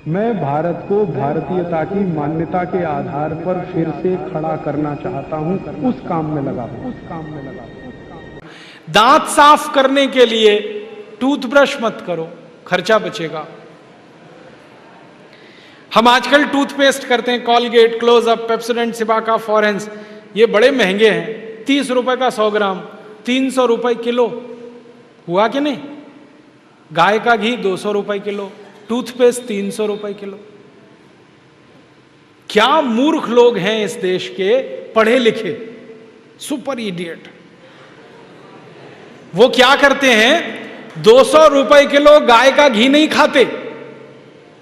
मैं भारत को भारतीयता की मान्यता के आधार पर फिर से खड़ा करना चाहता हूं, उस काम में लगा हूं। दांत साफ करने के लिए टूथब्रश मत करो, खर्चा बचेगा। हम आजकल टूथपेस्ट करते हैं, कॉलगेट, क्लोजअप, पेप्सोडेंट, सिबाका, फॉरेंस, ये बड़े महंगे हैं। 30 रुपए का 100 ग्राम, 300 रुपए किलो। हुआ कि नहीं? गाय का घी 200 रुपए किलो, टूथपेस्ट 300 रुपए किलो। क्या मूर्ख लोग हैं इस देश के, पढ़े लिखे, सुपर इडियट। वो क्या करते हैं, 200 रुपए किलो गाय का घी नहीं खाते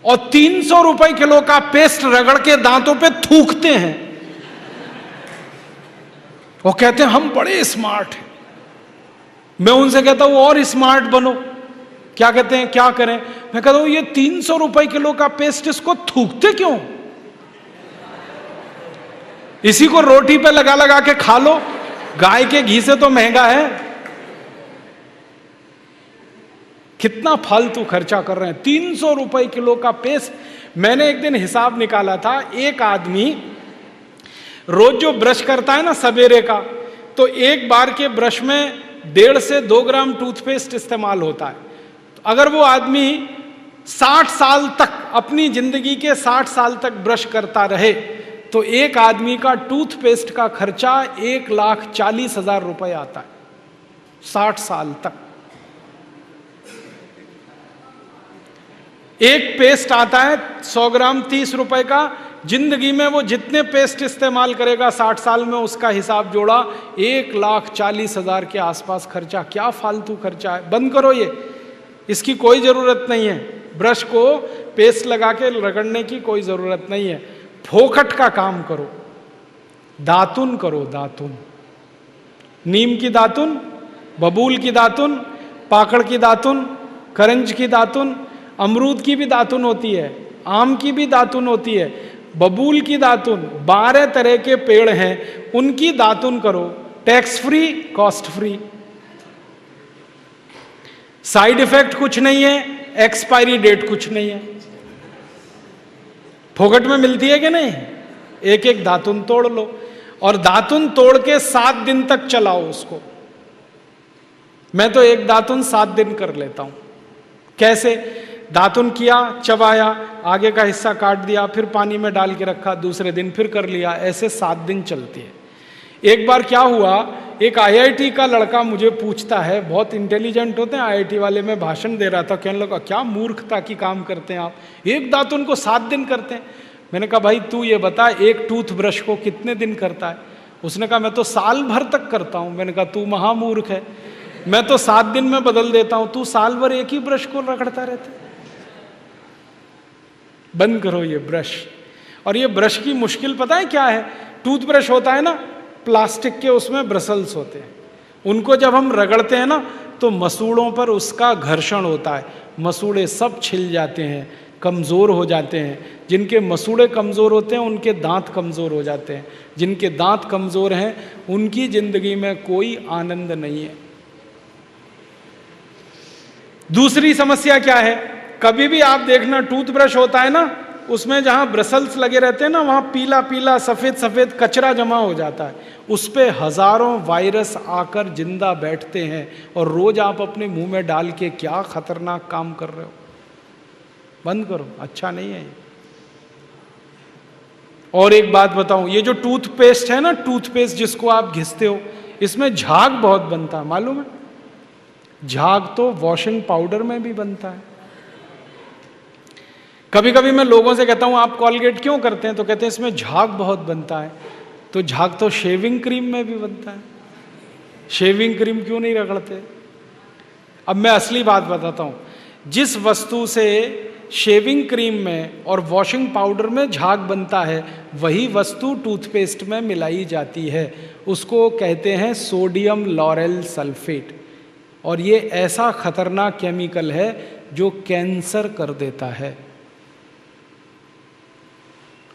और 300 रुपए किलो का पेस्ट रगड़ के दांतों पे थूकते हैं। वो कहते हैं हम बड़े स्मार्ट हैं। मैं उनसे कहता हूं और स्मार्ट बनो। क्या कहते हैं, क्या करें? मैं कहता हूं ये 300 रुपए किलो का पेस्ट, इसको थूकते क्यों? इसी को रोटी पे लगा लगा के खा लो, गाय के घी से तो महंगा है। कितना फालतू खर्चा कर रहे हैं। 300 रुपए किलो का पेस्ट। मैंने एक दिन हिसाब निकाला था, एक आदमी रोज जो ब्रश करता है ना सवेरे का, तो एक बार के ब्रश में 1.5 से 2 ग्राम टूथपेस्ट इस्तेमाल होता है। तो अगर वो आदमी 60 साल तक, अपनी जिंदगी के 60 साल तक ब्रश करता रहे, तो एक आदमी का टूथपेस्ट का खर्चा 1,40,000 रुपए आता है 60 साल तक। एक पेस्ट आता है 100 ग्राम 30 रुपए का। जिंदगी में वो जितने पेस्ट इस्तेमाल करेगा 60 साल में, उसका हिसाब जोड़ा 1,40,000 के आसपास खर्चा। क्या फालतू खर्चा है, बंद करो ये, इसकी कोई जरूरत नहीं है। ब्रश को पेस्ट लगा के रगड़ने की कोई जरूरत नहीं है। फोकट का काम करो, दातुन करो, दातुन। नीम की दातुन, बबूल की दातुन, पाकड़ की दातुन, करंज की दातुन, अमरूद की भी दातुन होती है, आम की भी दातुन होती है, बबूल की दातुन, 12 तरह के पेड़ हैं, उनकी दातुन करो। Tax free, cost free, side effect कुछ नहीं है, एक्सपायरी डेट कुछ नहीं है। फोकट में मिलती है कि नहीं? एक एक दातुन तोड़ लो और दातुन तोड़ के 7 दिन तक चलाओ उसको। मैं तो एक दातुन 7 दिन कर लेता हूं। कैसे? दातुन किया, चबाया, आगे का हिस्सा काट दिया, फिर पानी में डाल के रखा, दूसरे दिन फिर कर लिया, ऐसे 7 दिन चलती है। एक बार क्या हुआ, एक आईआईटी का लड़का मुझे पूछता है, बहुत इंटेलिजेंट होते हैं आईआईटी वाले, मैं भाषण दे रहा था, कहने लगा क्या मूर्खता की काम करते हैं आप, एक दातुन को 7 दिन करते हैं। मैंने कहा भाई तू ये बता, एक टूथब्रश को कितने दिन करता है? उसने कहा मैं तो साल भर तक करता हूं। मैंने कहा तू महामूर्ख है, मैं तो 7 दिन में बदल देता हूं, तू साल भर एक ही ब्रश को रगड़ता रहता है। बंद करो ये ब्रश। और ये ब्रश की मुश्किल पता है क्या है? टूथब्रश होता है ना प्लास्टिक के, उसमें ब्रसल्स होते हैं, उनको जब हम रगड़ते हैं ना तो मसूड़ों पर उसका घर्षण होता है, मसूड़े सब छिल जाते हैं, कमज़ोर हो जाते हैं। जिनके मसूड़े कमज़ोर होते हैं उनके दांत कमज़ोर हो जाते हैं, जिनके दांत कमज़ोर हैं उनकी जिंदगी में कोई आनंद नहीं है। दूसरी समस्या क्या है? कभी भी आप देखना टूथब्रश होता है ना, उसमें जहां ब्रसल्स लगे रहते हैं ना, वहां पीला पीला सफेद सफेद कचरा जमा हो जाता है, उस पे हजारों वायरस आकर जिंदा बैठते हैं और रोज आप अपने मुंह में डाल के क्या खतरनाक काम कर रहे हो। बंद करो, अच्छा नहीं है ये। और एक बात बताऊं, ये जो टूथपेस्ट है ना, टूथपेस्ट जिसको आप घिसते हो, इसमें झाग बहुत बनता है, मालूम है? झाग तो वॉशिंग पाउडर में भी बनता है। कभी कभी मैं लोगों से कहता हूं आप कॉलगेट क्यों करते हैं, तो कहते हैं इसमें झाग बहुत बनता है। तो झाग तो शेविंग क्रीम में भी बनता है, शेविंग क्रीम क्यों नहीं रगड़ते? अब मैं असली बात बताता हूं, जिस वस्तु से शेविंग क्रीम में और वॉशिंग पाउडर में झाग बनता है, वही वस्तु टूथपेस्ट में मिलाई जाती है। उसको कहते हैं सोडियम लॉरेल सल्फेट, और ये ऐसा खतरनाक केमिकल है जो कैंसर कर देता है।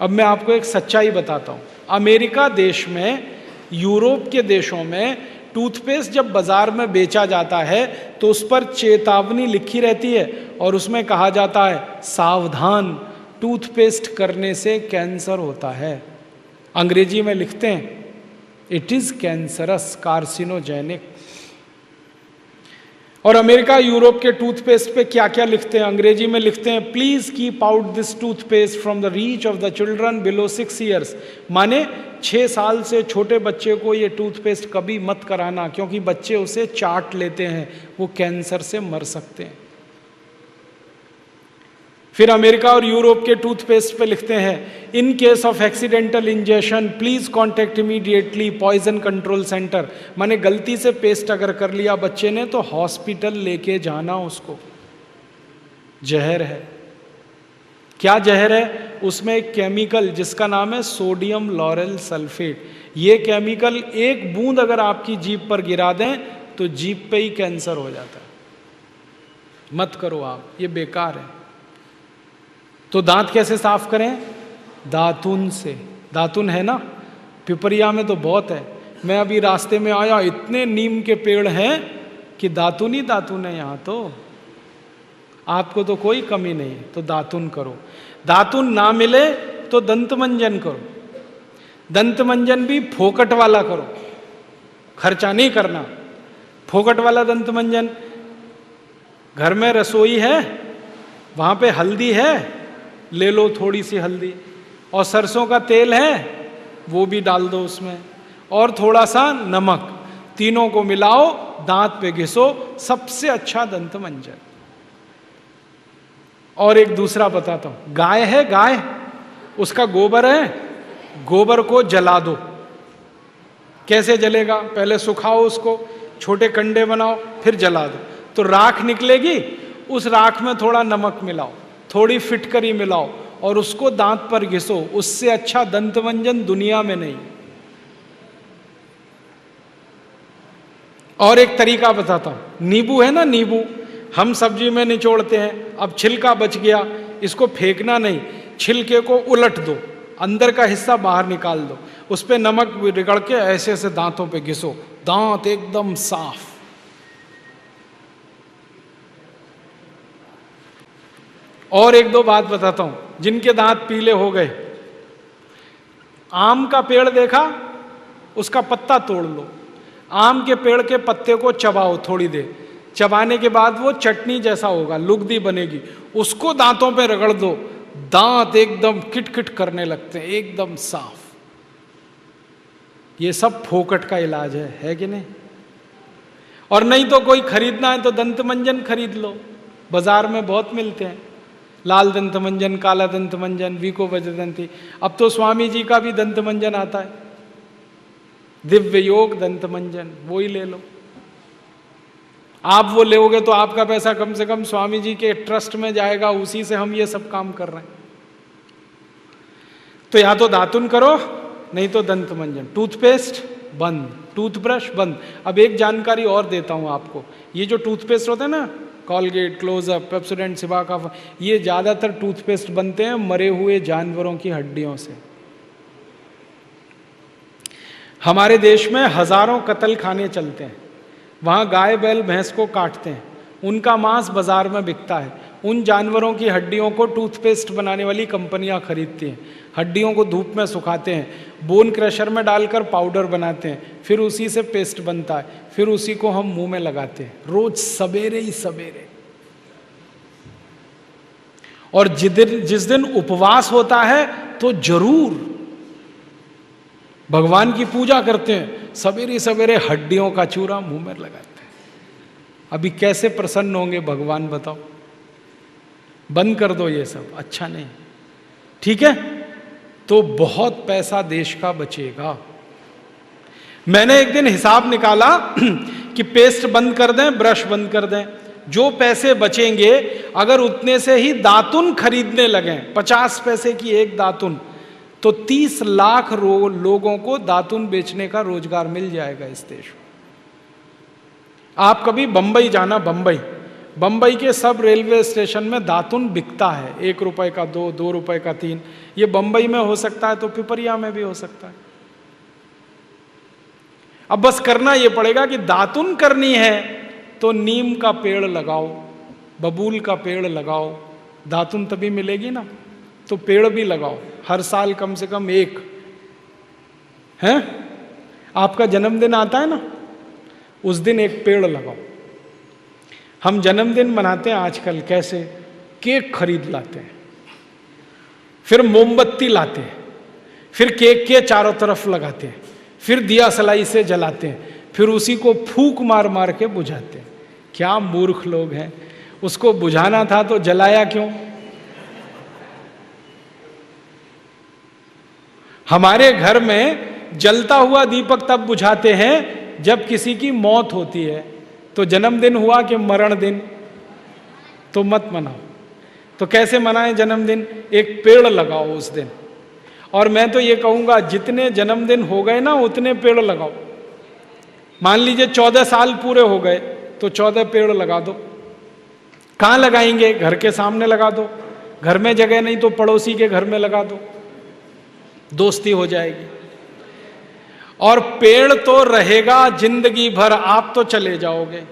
अब मैं आपको एक सच्चाई बताता हूं। अमेरिका देश में, यूरोप के देशों में टूथपेस्ट जब बाजार में बेचा जाता है तो उस पर चेतावनी लिखी रहती है और उसमें कहा जाता है सावधान, टूथपेस्ट करने से कैंसर होता है। अंग्रेजी में लिखते हैं इट इज कैंसरस, कार्सिनोजेनिक। और अमेरिका यूरोप के टूथपेस्ट पे क्या क्या लिखते हैं? अंग्रेजी में लिखते हैं please keep out this toothpaste from the reach of the children below 6 years. माने 6 साल से छोटे बच्चे को ये टूथपेस्ट कभी मत कराना, क्योंकि बच्चे उसे चाट लेते हैं, वो कैंसर से मर सकते हैं। फिर अमेरिका और यूरोप के टूथपेस्ट पे लिखते हैं in case of accidental injection please contact immediately poison control centre. माने गलती से पेस्ट अगर कर लिया बच्चे ने तो हॉस्पिटल लेके जाना उसको। जहर है। क्या जहर है? उसमें एक केमिकल जिसका नाम है सोडियम लॉरेल सल्फेट। ये केमिकल एक बूंद अगर आपकी जीभ पर गिरा दें तो जीभ पे ही कैंसर हो जाता है। मत करो आप, ये बेकार है। तो दांत कैसे साफ करें? दातुन से। दातुन है ना, पिपरिया में तो बहुत है। मैं अभी रास्ते में आया, इतने नीम के पेड़ हैं कि दातुन ही दातुन है यहाँ तो। आपको तो कोई कमी नहीं, तो दातुन करो। दातुन ना मिले तो दंत मंजन करो। दंत मंजन भी फोकट वाला करो, खर्चा नहीं करना। फोकट वाला दंत मंजन, घर में रसोई है, वहां पे हल्दी है, ले लो थोड़ी सी हल्दी, और सरसों का तेल है वो भी डाल दो उसमें, और थोड़ा सा नमक, तीनों को मिलाओ, दांत पे घिसो, सबसे अच्छा दंत मंजन। और एक दूसरा बताता हूं, गाय है, गाय, उसका गोबर है, गोबर को जला दो। कैसे जलेगा? पहले सुखाओ उसको, छोटे कंडे बनाओ, फिर जला दो, तो राख निकलेगी। उस राख में थोड़ा नमक मिलाओ, थोड़ी फिटकरी मिलाओ, और उसको दांत पर घिसो। उससे अच्छा दंत मंजन दुनिया में नहीं। और एक तरीका बताता हूं, नींबू है ना, नींबू हम सब्जी में निचोड़ते हैं। अब छिलका बच गया, इसको फेंकना नहीं, छिलके को उलट दो, अंदर का हिस्सा बाहर निकाल दो, उस पर नमक रगड़ के ऐसे ऐसे दांतों पे घिसो, दांत एकदम साफ। और एक दो बात बताता हूं, जिनके दांत पीले हो गए, आम का पेड़ देखा, उसका पत्ता तोड़ लो, आम के पेड़ के पत्ते को चबाओ थोड़ी देर, चबाने के बाद वो चटनी जैसा होगा, लुगदी बनेगी, उसको दांतों पे रगड़ दो, दांत एकदम किटकिट करने लगते हैं, एकदम साफ। ये सब फोकट का इलाज है कि नहीं? और नहीं तो कोई खरीदना है तो दंत मंजन खरीद लो, बाजार में बहुत मिलते हैं, लाल दंत मंजन, काला दंत मंजन, वीको वज्रदंती। अब तो स्वामी जी का भी दंत मंजन आता है, दिव्य योग दंत मंजन, वो ही ले लो। आप वो लोगे तो आपका पैसा कम से कम स्वामी जी के ट्रस्ट में जाएगा, उसी से हम ये सब काम कर रहे हैं। तो या तो दातुन करो, नहीं तो दंत मंजन। टूथपेस्ट बंद, टूथब्रश बंद। अब एक जानकारी और देता हूं आपको, ये जो टूथपेस्ट होते हैं ना, कॉलगेट, क्लोजअप, पेप्सोडेंट, सिबाका, ये ज्यादातर टूथपेस्ट बनते हैं मरे हुए जानवरों की हड्डियों से। हमारे देश में हजारों कत्ल खाने चलते हैं, वहां गाय बैल भैंस को काटते हैं, उनका मांस बाजार में बिकता है। उन जानवरों की हड्डियों को टूथपेस्ट बनाने वाली कंपनियां खरीदती हैं, हड्डियों को धूप में सुखाते हैं, बोन क्रशर में डालकर पाउडर बनाते हैं, फिर उसी से पेस्ट बनता है, फिर उसी को हम मुंह में लगाते हैं रोज सवेरे ही सवेरे। और जिस दिन उपवास होता है तो जरूर भगवान की पूजा करते हैं, सवेरे सवेरे हड्डियों का चूरा मुंह में लगाते हैं। अभी कैसे प्रसन्न होंगे भगवान बताओ? बंद कर दो ये सब, अच्छा नहीं, ठीक है? तो बहुत पैसा देश का बचेगा। मैंने एक दिन हिसाब निकाला कि पेस्ट बंद कर दें, ब्रश बंद कर दें, जो पैसे बचेंगे अगर उतने से ही दातुन खरीदने लगें, 50 पैसे की एक दातुन, तो 30 लाख लोगों को दातुन बेचने का रोजगार मिल जाएगा इस देश में। आप कभी बंबई जाना, बंबई के सब रेलवे स्टेशन में दातुन बिकता है, 1 रुपए का 2, 2 रुपए का 3। ये बंबई में हो सकता है तो पिपरिया में भी हो सकता है। अब बस करना ये पड़ेगा कि दातुन करनी है तो नीम का पेड़ लगाओ, बबूल का पेड़ लगाओ, दातुन तभी मिलेगी ना। तो पेड़ भी लगाओ, हर साल कम से कम एक। है आपका जन्मदिन आता है ना, उस दिन एक पेड़ लगाओ। हम जन्मदिन मनाते हैं आजकल कैसे, केक खरीद लाते हैं, फिर मोमबत्ती लाते हैं, फिर केक के चारों तरफ लगाते हैं, फिर दिया सलाई से जलाते हैं, फिर उसी को फूंक मार मार के बुझाते हैं। क्या मूर्ख लोग हैं, उसको बुझाना था तो जलाया क्यों? हमारे घर में जलता हुआ दीपक तब बुझाते हैं जब किसी की मौत होती है। तो जन्मदिन हुआ कि मरण दिन, तो मत मनाओ। तो कैसे मनाएं जन्मदिन? एक पेड़ लगाओ उस दिन। और मैं तो ये कहूंगा जितने जन्मदिन हो गए ना उतने पेड़ लगाओ। मान लीजिए 14 साल पूरे हो गए तो 14 पेड़ लगा दो। कहाँ लगाएंगे? घर के सामने लगा दो, घर में जगह नहीं तो पड़ोसी के घर में लगा दो, दोस्ती हो जाएगी। और पेड़ तो रहेगा जिंदगी भर, आप तो चले जाओगे।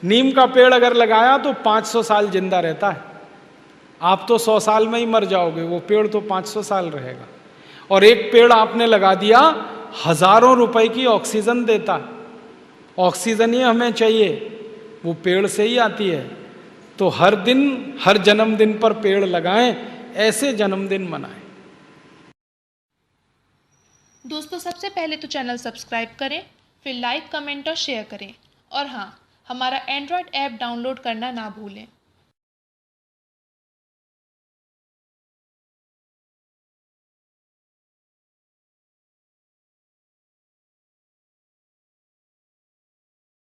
नीम का पेड़ अगर लगाया तो 500 साल जिंदा रहता है, आप तो 100 साल में ही मर जाओगे, वो पेड़ तो 500 साल रहेगा। और एक पेड़ आपने लगा दिया, हजारों रुपए की ऑक्सीजन देता है। ऑक्सीजन ही हमें चाहिए, वो पेड़ से ही आती है। तो हर दिन, हर जन्मदिन पर पेड़ लगाएं, ऐसे जन्मदिन मनाएं। दोस्तों, सबसे पहले तो चैनल सब्सक्राइब करें, फिर लाइक, कमेंट और शेयर करें। और हाँ, हमारा एंड्रॉयड ऐप डाउनलोड करना ना भूलें।